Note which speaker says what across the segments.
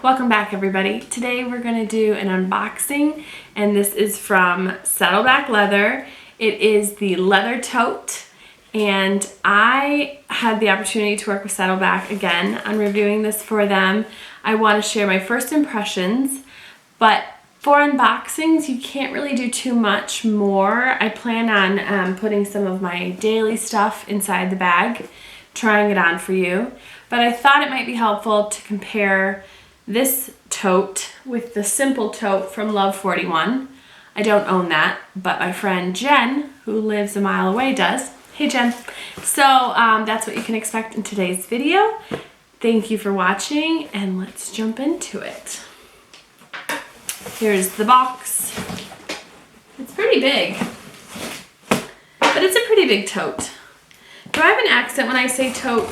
Speaker 1: Welcome back, everybody. Today we're going to do an unboxing, and this is from Saddleback Leather. It is the leather tote, and I had the opportunity to work with Saddleback again on reviewing this for them. I want to share my first impressions, but for unboxings you can't really do too much more. I plan on putting some of my daily stuff inside the bag, trying it on for you, but I thought it might be helpful to compare this tote with the simple tote from Love41. I don't own that, but my friend Jen, who lives a mile away, does. Hey Jen. So that's what you can expect in today's video. Thank you for watching, and let's jump into it. Here's the box. It's pretty big, but it's a pretty big tote. Do I have an accent when I say tote?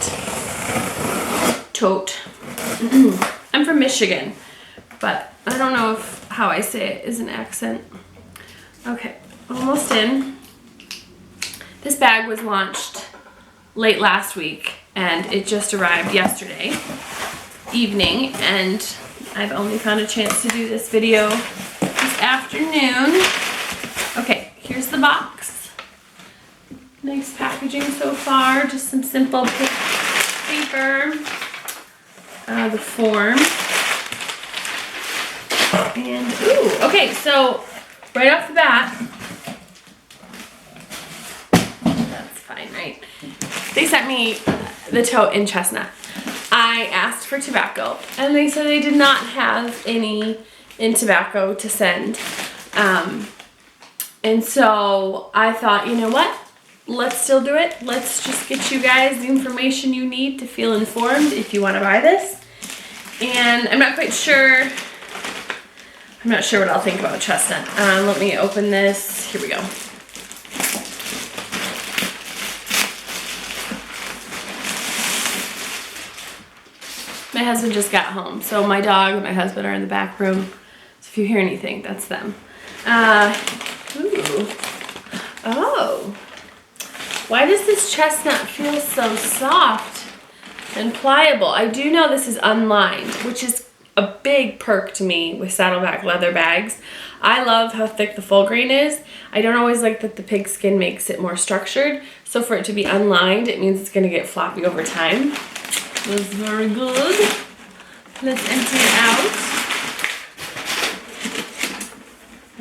Speaker 1: Tote. I'm from Michigan, but I don't know if how I say it is an accent. Okay, almost in. This bag was launched late last week, and it just arrived yesterday evening, and I've only found a chance to do this video this afternoon. Okay, here's the box. Nice packaging so far, just some simple paper. The form. And, ooh, okay, so right off the bat, that's fine, right? They sent me the tote in chestnut. I asked for tobacco, and they said they did not have any in tobacco to send. And so I thought, you know what? Let's still do it. Let's just get you guys the information you need to feel informed if you want to buy this. And I'm not sure what I'll think about chestnut. Let me open this. Here we go. My husband just got home, so my dog and my husband are in the back room. So if you hear anything, that's them. Ooh. Oh. Why does this chestnut feel so soft and pliable? I do know this is unlined, which is a big perk to me with Saddleback leather bags. I love how thick the full grain is. I don't always like that the pig skin makes it more structured, so for it to be unlined, it means it's going to get floppy over time. That's very good. Let's empty it out.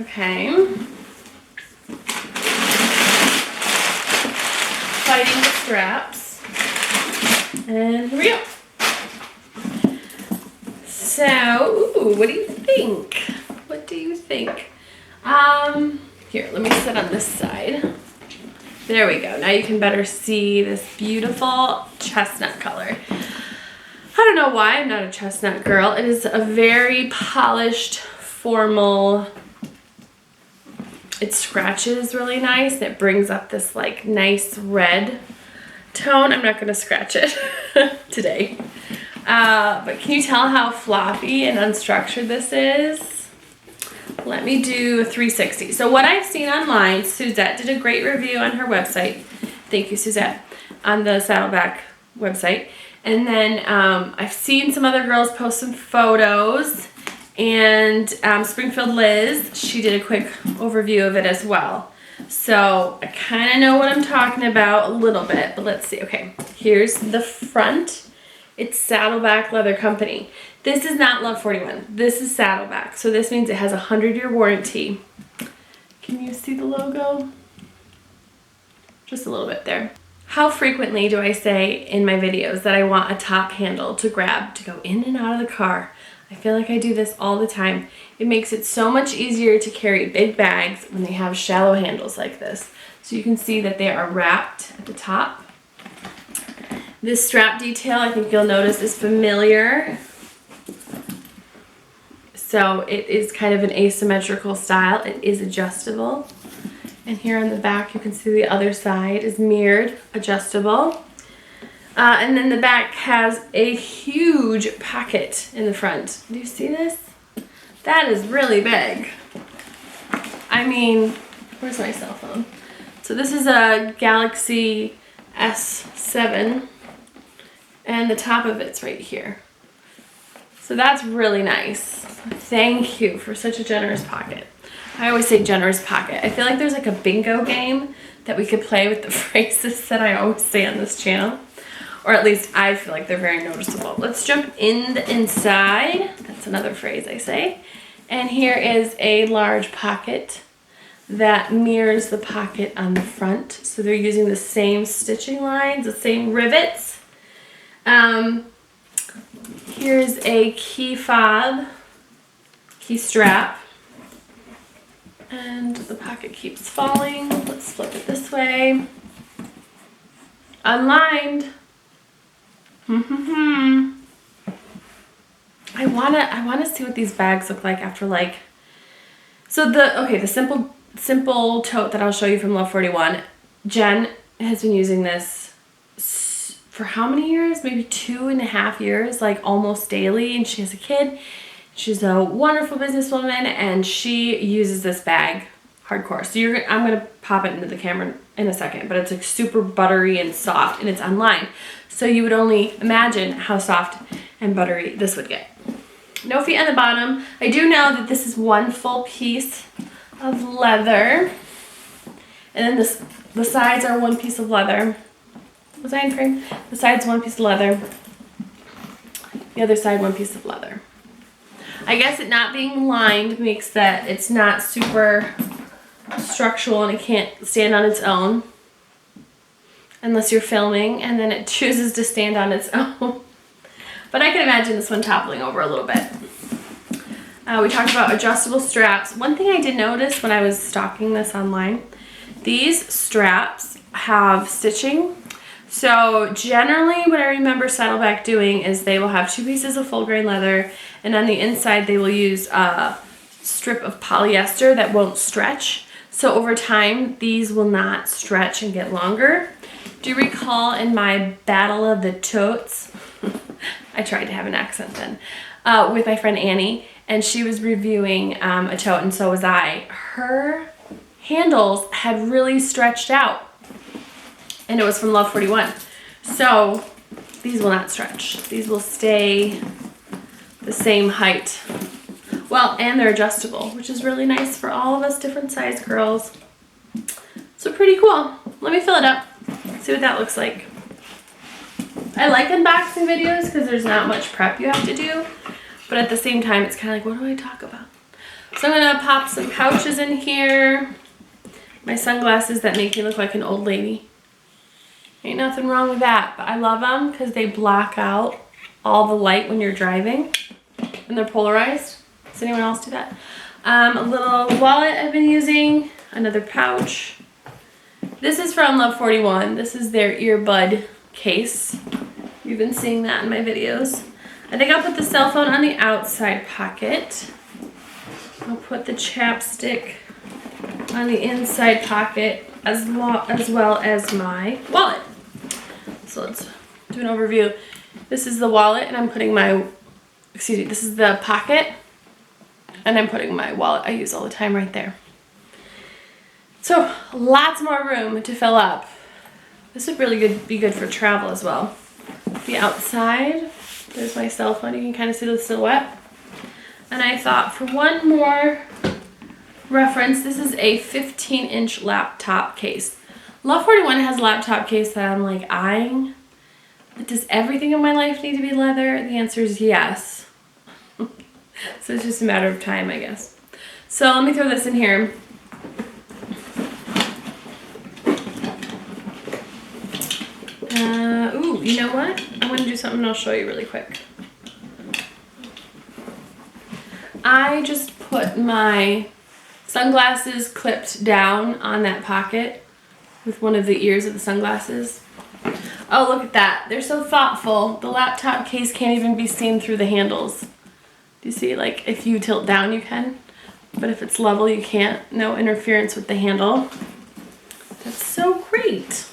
Speaker 1: Okay. Fighting the straps, and here we go. So, ooh, what do you think? What do you think? Here, let me sit on this side. There we go. Now you can better see this beautiful chestnut color. I don't know why I'm not a chestnut girl. It is a very polished, formal. It scratches really nice. It brings up this like nice red tone. I'm not going to scratch it today. But can you tell how floppy and unstructured this is? Let me do a 360. So what I've seen online, Suzette did a great review on her website. Thank you, Suzette, on the Saddleback website. And then I've seen some other girls post some photos. And Springfield Liz, she did a quick overview of it as well. So I kind of know what I'm talking about a little bit, but let's see. Okay, here's the front. It's Saddleback Leather Company. This is not Love41. This is Saddleback. So this means it has a 100-year warranty. Can you see the logo? Just a little bit there. How frequently do I say in my videos that I want a top handle to grab to go in and out of the car? I feel like I do this all the time. It makes it so much easier to carry big bags when they have shallow handles like this. So you can see that they are wrapped at the top. This strap detail, I think you'll notice, is familiar. So it is kind of an asymmetrical style. It is adjustable. And here on the back, you can see the other side is mirrored, adjustable. And then the back has a huge pocket in the front. Do you see this? That is really big. I mean, where's my cell phone? So this is a Galaxy S7, and the top of it's right here. So that's really nice. Thank you for such a generous pocket. I always say generous pocket. I feel like there's like a bingo game that we could play with the phrases that I always say on this channel. Or at least I feel like they're very noticeable. Let's jump in the inside. That's another phrase I say. And here is a large pocket that mirrors the pocket on the front. So they're using the same stitching lines, the same rivets. Here's a key fob, key strap. And the pocket keeps falling. Let's flip it this way. Unlined. I wanna see what these bags look like after like. So the simple tote that I'll show you from Love41. Jen has been using this for how many years? Maybe 2.5 years, like almost daily. And she has a kid. She's a wonderful businesswoman, and she uses this bag hardcore. So I'm gonna pop it into the camera in a second, but it's like super buttery and soft, and it's unlined. So you would only imagine how soft and buttery this would get. No feet on the bottom. I do know that this is one full piece of leather, and then the sides are one piece of leather. Was I in frame? The side's one piece of leather. The other side, one piece of leather. I guess it not being lined makes that it's not super structural and it can't stand on its own unless you're filming, and then it chooses to stand on its own. But I can imagine this one toppling over a little bit. We talked about adjustable straps. One thing I did notice when I was stocking this online, these straps have stitching. So generally what I remember Saddleback doing is they will have 2 pieces of full grain leather, and on the inside they will use a strip of polyester that won't stretch. So over time these will not stretch and get longer. Do you recall in my battle of the totes, I tried to have an accent then, with my friend Annie, and she was reviewing a tote, and so was I. Her handles had really stretched out, and it was from Love41. So these will not stretch. These will stay the same height. Well, and they're adjustable, which is really nice for all of us different size girls. So pretty cool. Let me fill it up, see what that looks like. I like unboxing videos because there's not much prep you have to do, but at the same time it's kind of like, what do I talk about? So I'm gonna pop some pouches in here. My sunglasses that make me look like an old lady. Ain't nothing wrong with that, but I love them because they block out all the light when you're driving, and they're polarized. Does anyone else do that? A little wallet I've been using, another pouch. This is from Love41. This is their earbud case. You've been seeing that in my videos. I think I'll put the cell phone on the outside pocket. I'll put the chapstick on the inside pocket as well as my wallet. So let's do an overview. This is the wallet, and I'm putting my, this is the pocket, and I'm putting my wallet I use all the time right there. So lots more room to fill up. This would really be good for travel as well. The outside, there's my cell phone. You can kind of see the silhouette. And I thought for one more reference, this is a 15-inch laptop case. Love41 has a laptop case that I'm like eyeing. But does everything in my life need to be leather? The answer is yes. So it's just a matter of time, I guess. So let me throw this in here. Ooh, you know what? I'm going to do something I'll show you really quick. I just put my sunglasses clipped down on that pocket with one of the ears of the sunglasses. Oh, look at that. They're so thoughtful. The laptop case can't even be seen through the handles. Do you see? Like, if you tilt down, you can. But if it's level, you can't. No interference with the handle. That's so great.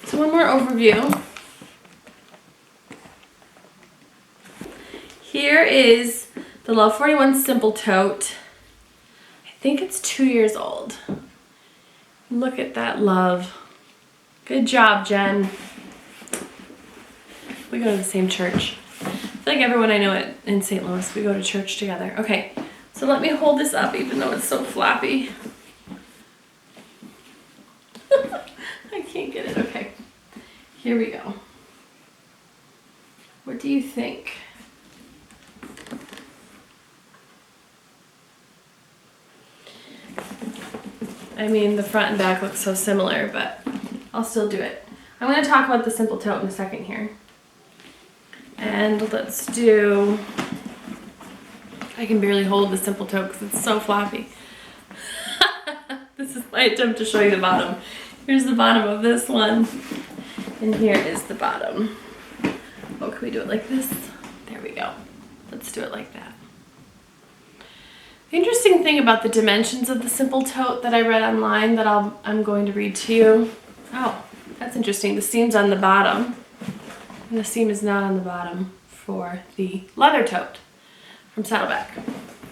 Speaker 1: So one more overview. Here is the Love41 Simple Tote. I think it's 2 years old. Look at that love. Good job, Jen. We go to the same church. feel like everyone I know in St. Louis, we go to church together. Okay, so let me hold this up even though it's so floppy. I can't get it. Okay, here we go. What do you think? I mean, the front and back look so similar, but I'll still do it. I'm going to talk about the simple tote in a second here. And let's do, I can barely hold the simple tote because it's so floppy. This is my attempt to show you the bottom. Here's the bottom of this one, and here is the bottom. Oh, can we do it like this? There we go. Let's do it like that. The interesting thing about the dimensions of the simple tote that I read online that I'm going to read to you. Oh, that's interesting. The seam's on the bottom, and the seam is not on the bottom for the leather tote from Saddleback.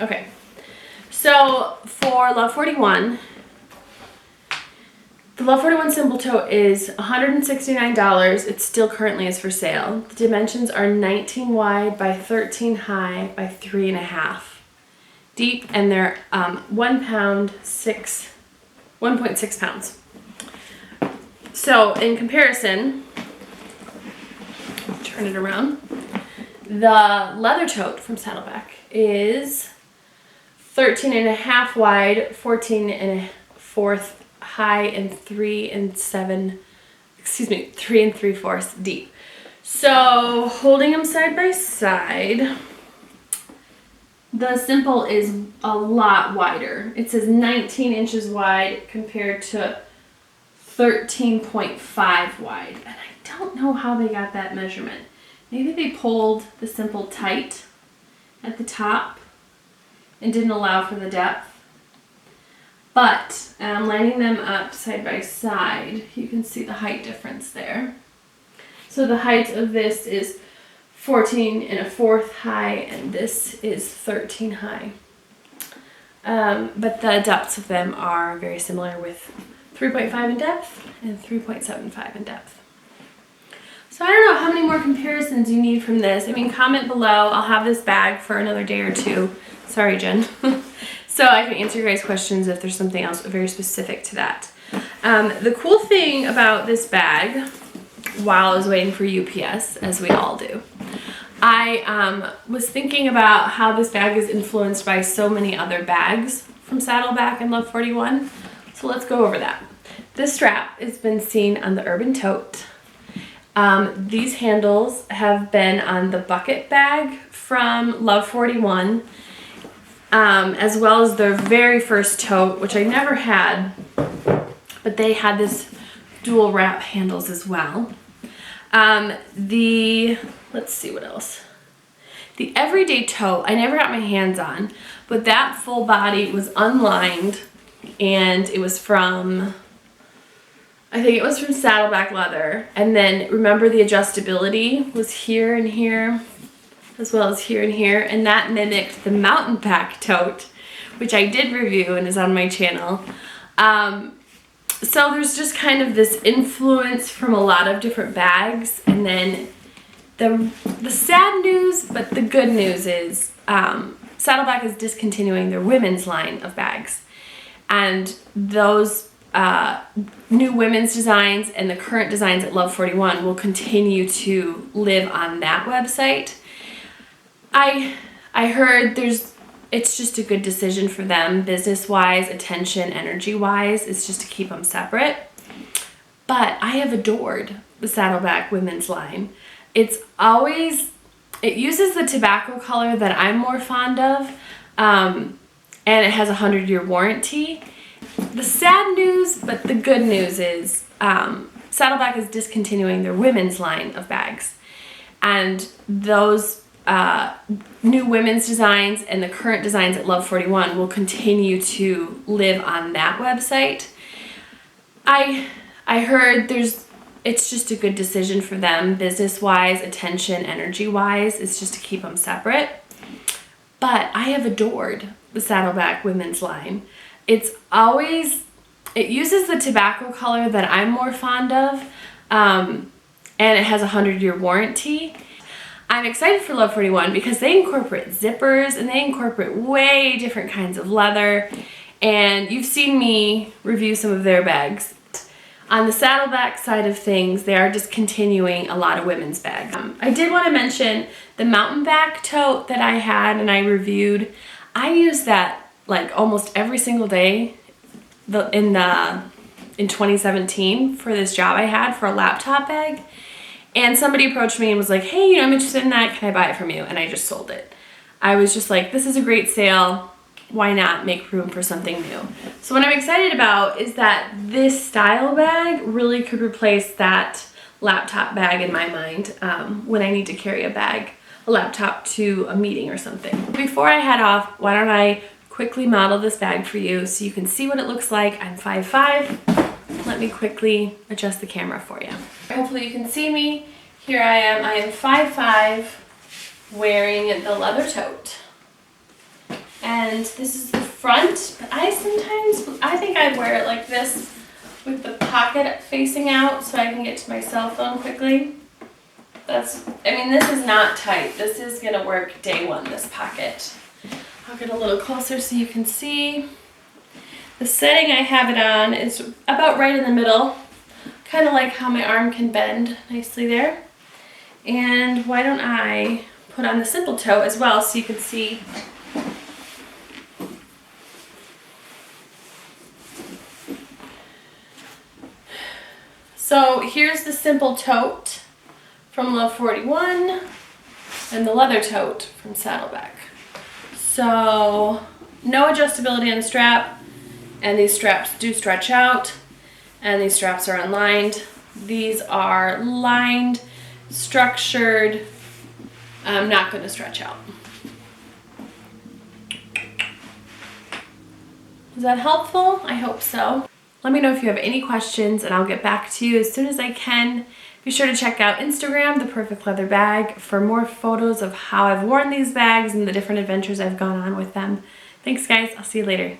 Speaker 1: Okay, so for Love41, the Love41 simple tote is $169. It still currently is for sale. The dimensions are 19 wide by 13 high by 3.5 deep, and they're 1.6 pounds. So in comparison, turn it around, the leather tote from Saddleback is 13.5 wide, 14.25 high, and 3 3/4 deep. So holding them side by side, the simple is a lot wider. It says 19 inches wide compared to 13.5 wide. And I don't know how they got that measurement. Maybe they pulled the simple tight at the top and didn't allow for the depth. But lining them up side by side, you can see the height difference there. So the height of this is 14.25 high, and this is 13 high. But the depths of them are very similar, with 3.5 in depth and 3.75 in depth. So I don't know how many more comparisons you need from this. I mean, comment below. I'll have this bag for another day or two. Sorry, Jen. So I can answer your guys' questions if there's something else very specific to that. The cool thing about this bag, while I was waiting for UPS, as we all do, I was thinking about how this bag is influenced by so many other bags from Saddleback and Love41. So let's go over that. This strap has been seen on the Urban Tote. These handles have been on the bucket bag from Love41, as well as their very first tote, which I never had, but they had this dual wrap handles as well. Let's see what else. The everyday tote, I never got my hands on, but that full body was unlined, and it was from, I think it was from Saddleback leather. And then remember, the adjustability was here and here, as well as here and here, and that mimicked the Mountain Pack tote, which I did review and is on my channel. So there's just kind of this influence from a lot of different bags. And then the sad news, but the good news is Saddleback is discontinuing their women's line of bags. And those new women's designs and the current designs at Love41 will continue to live on that website. I heard it's just a good decision for them, business-wise, attention, energy-wise. It's just to keep them separate. But I have adored the Saddleback women's line. It uses the tobacco color that I'm more fond of, and it has a 100-year warranty. The sad news, but the good news is Saddleback is discontinuing their women's line of bags. And those new women's designs and the current designs at Love41 will continue to live on that website. I heard it's just a good decision for them, business-wise, attention, energy-wise. It's just to keep them separate. But I have adored the Saddleback women's line. It uses the tobacco color that I'm more fond of, and it has a 100-year warranty. I'm excited for Love41 because they incorporate zippers and they incorporate way different kinds of leather. And you've seen me review some of their bags. On the Saddleback side of things, they are just continuing a lot of women's bags. I did want to mention the mountain back tote that I had and I reviewed. I use that like almost every single day in 2017 for this job I had for a laptop bag. And somebody approached me and was like, hey, you know, I'm interested in that. Can I buy it from you? And I just sold it. I was just like, this is a great sale. Why not make room for something new? So what I'm excited about is that this style bag really could replace that laptop bag in my mind when I need to carry a laptop to a meeting or something. Before I head off, why don't I quickly model this bag for you so you can see what it looks like. I'm 5'5". Let me quickly adjust the camera for you. Hopefully you can see me. Here I am 5'5", wearing the leather tote. And this is the front, but I think I wear it like this with the pocket facing out so I can get to my cell phone quickly. This is not tight. This is gonna work day one, this pocket. I'll get a little closer so you can see. The setting I have it on is about right in the middle, kind of like how my arm can bend nicely there. And why don't I put on the simple toe as well so you can see. So here's the simple tote from Love41 and the leather tote from Saddleback. So no adjustability on the strap, and these straps do stretch out, and these straps are unlined. These are lined, structured, not going to stretch out. Is that helpful? I hope so. Let me know if you have any questions and I'll get back to you as soon as I can. Be sure to check out Instagram, ThePerfectLeatherBag, for more photos of how I've worn these bags and the different adventures I've gone on with them. Thanks guys, I'll see you later.